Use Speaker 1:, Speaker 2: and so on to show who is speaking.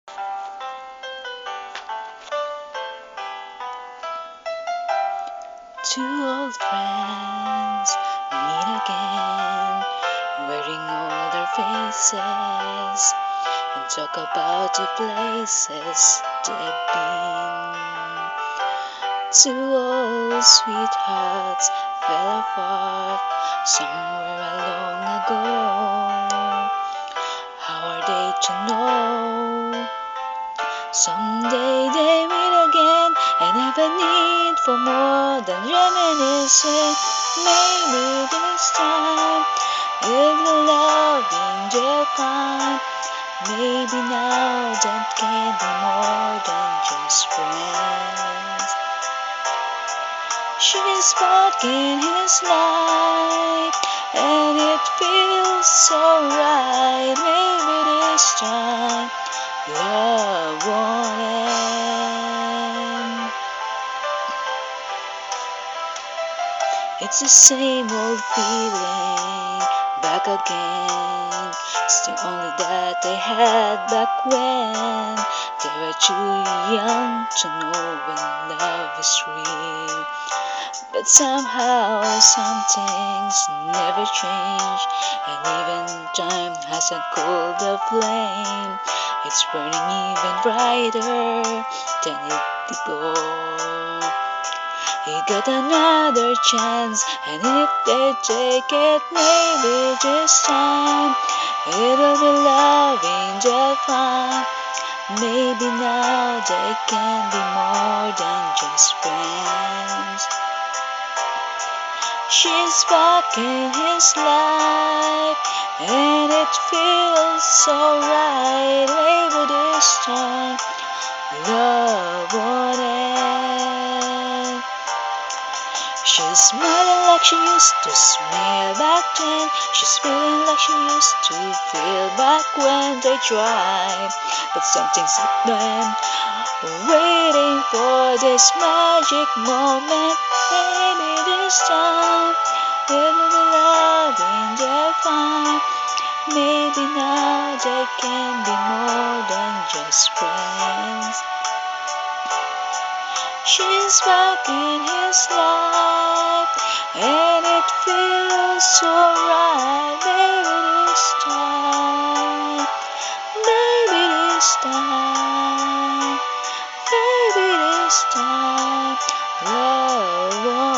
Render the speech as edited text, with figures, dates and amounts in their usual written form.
Speaker 1: Two old friends meet again, wearing older faces, and talk about the places they've been. Two old sweethearts fell apart somewhere long ago. How are they to know? Someday they meet again and have a need for more than reminiscing. Maybe this time with the loving they'll find. Maybe now that can be more than just friends. She's back in his life and it feels so right. Maybe this time love won't end. It's the same old feeling back again. It's the only that they had back when they were too young to know when love is real. But somehow some things never change, and even time hasn't cooled the flame. It's burning even brighter than it before. He got another chance, and if they take it, maybe this time it'll be loving they'll find. Maybe now they can be more than just friends. She's back in his life, and it feels so right. Maybe this time love won't end. She's smiling like she used to smile back then. She's feeling like she used to feel back when they tried. But something's happened, waiting for this magic moment. Maybe this time it will be loving they'll find. Maybe now they can be more than just friends. She's back in his life, and it feels so right. Maybe this time, maybe this time, maybe this time, love won't